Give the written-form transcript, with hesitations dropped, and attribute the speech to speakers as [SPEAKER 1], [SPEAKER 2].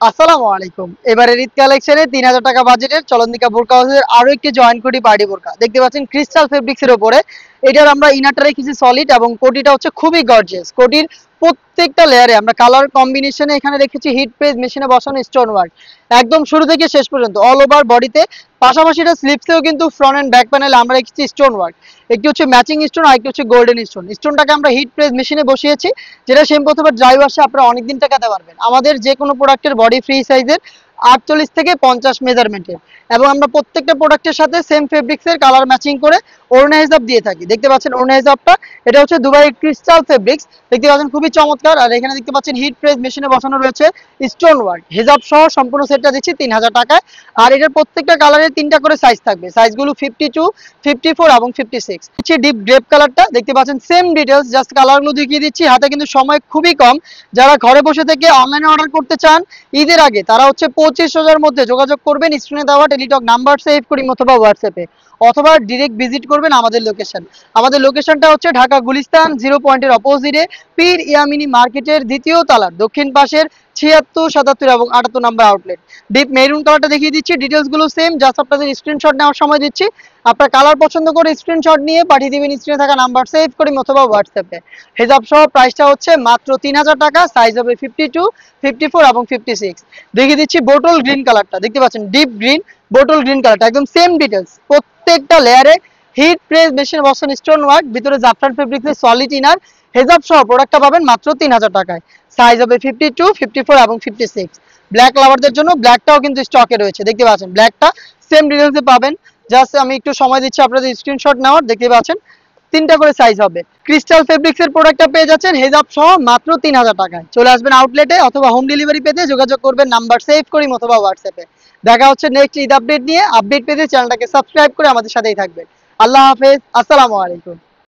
[SPEAKER 1] আসসালামু আলাইকুম। এবারের ঈদ কালেকশনে ৩,০০০ টাকা বাজেটের চলন্তিকা বোরকা হাউসের আরো একটি জয়েন্ট কোটি পার্টি বোরকা দেখতে পাচ্ছেন ক্রিস্টাল ফেব্রিক্স এর উপরে। এটার আমরা ইনারটা রেখেছি সলিড এবং কোটিটা হচ্ছে খুবই গর্জিয়াস। কোটির প্রত্যেকটা লেয়ারে আমরা কালার কম্বিনেশনে এখানে রেখেছি হিট প্রেস মেশিনে বসানো স্টোন ওয়ার্ক একদম শুরু থেকে শেষ পর্যন্ত অল ওভার বডিতে। পাশাপাশি এটা স্লিপসেও কিন্তু ফ্রন্ট এন্ড ব্যাক প্যানেলে আমরা রেখেছি স্টোন ওয়ার্ক। একটি হচ্ছে ম্যাচিং স্টোন আর একটি হচ্ছে গোল্ডেন স্টোন। স্টোনটাকে আমরা হিট প্রেস মেশিনে বসিয়েছি, যেটা সেম প্রথমে ড্রাই ওয়াশে আপনারা অনেকদিন টাকাতে পারবেন। আমাদের যে কোনো প্রোডাক্টের বডি ফ্রি সাইজের ৪৮ থেকে ৫০ মেজারমেন্টের, এবং আমরা প্রত্যেকটা প্রোডাক্টের সাথে সেম ফেব্রিক্সের কালার ম্যাচিং করে ওড়না হিসাব দিয়ে থাকি। দেখতে পাচ্ছেন ওড়না হিসাবটা, এটা হচ্ছে দুবাই ক্রিস্টাল ফেব্রিক্স। দেখতে পাচ্ছেন খুবই চমৎকার। আর এখানে দেখতে পাচ্ছেন হিট প্রেস মেশিনে বসানো রয়েছে স্টোন ওয়ার্ক। হিজাব সহ সম্পূর্ণ সেটটা দিচ্ছি ৩,০০০ টাকায়। আর এটার প্রত্যেকটা কালারের 3টা করে সাইজ থাকবে, সাইজগুলো 52, 54 এবং 56। হচ্ছে ডিপ গ্রেপ কালারটা দেখতে পাচ্ছেন, সেম ডিটেলস, জাস্ট কালারগুলো দেখিয়ে দিচ্ছি। হাতে কিন্তু সময় খুবই কম। যারা ঘরে বসে থেকে অনলাইনে অর্ডার করতে চান ঈদের আগে, তারা হচ্ছে 25,০০০ মধ্যে যোগাযোগ করবেন স্ক্রিনে দেওয়া টেলিটক নাম্বার সেভ করি অথবা হোয়াটসঅ্যাপে, অথবা ডিরেক্ট ভিজিট করবেন আমাদের লোকেশন। আমাদের লোকেশনটা হচ্ছে ঢাকা গুলিস্তান 0 পয়েন্টের অপোজিটে পীর ইয়ামিনী মার্কেটের দ্বিতীয় তলার দক্ষিণ পাশের ৭৬, ৭৭ এবং ৭৮ নাম্বার আউটলেট। ডিপ মেরুন কালারটা দেখিয়ে দিচ্ছি, ডিটেলসগুলো সেম, জাস্ট আপনাদের স্ক্রিনশট নেওয়ার সময় দিচ্ছি। আপনার কালার পছন্দ করে স্ক্রিনশট নিয়ে পাঠিয়ে দিবেন স্ক্রিনে থাকা নাম্বার সেভ করি অথবা হোয়াটসঅ্যাপে। হিজাব সহ প্রাইসটা হচ্ছে মাত্র ৩,০০০ টাকা, সাইজ হবে 52, 54 এবং 56। দেখিয়ে দিচ্ছি বোটল গ্রিন কালারটা, দেখতে পাচ্ছেন ডিপ গ্রিন বোটল গ্রিন কালারটা, একদম সেম ডিটেলস। প্রত্যেকটা লেয়ারে হিট প্রেস মেশিন বসান স্টোন ওয়ার্ক, ভিতরে জাফরান ফেব্রিক্সের সলিড ইনার। হেজাব সহ প্রোডাক্টটা পাবেন মাত্র ৩,০০০ টাকায়, সাইজ হবে 52, 54 এবং 56। ব্ল্যাক লাভারদের জন্য ব্ল্যাকটাও কিন্তু স্টকে রয়েছে, দেখতে পাচ্ছেন ব্ল্যাকটা সেম ডিটেলসে পাবেন। জাস্ট আমি একটু সময় দিচ্ছি আপনাদের স্ক্রিনশট নেওয়ার। দেখতে পাচ্ছেন 3টা করে সাইজ হবে। ক্রিস্টাল ফেব্রিক্সের প্রোডাক্টটা পেয়ে যাচ্ছেন হেজাব সহ মাত্র ৩,০০০ টাকায়। চলে আসবেন আউটলেটে, অথবা হোম ডেলিভারি পেতে যোগাযোগ করবেন নাম্বার সেভ করি অথবা হোয়াটসঅ্যাপে। দেখা হচ্ছে নেক্সট ঈদ আপডেট নিয়ে। আপডেট পেতে চ্যানেলটাকে সাবস্ক্রাইব করে আমাদের সাথেই থাকবেন। আল্লাহ হাফেজ, আসসালামু আলাইকুম।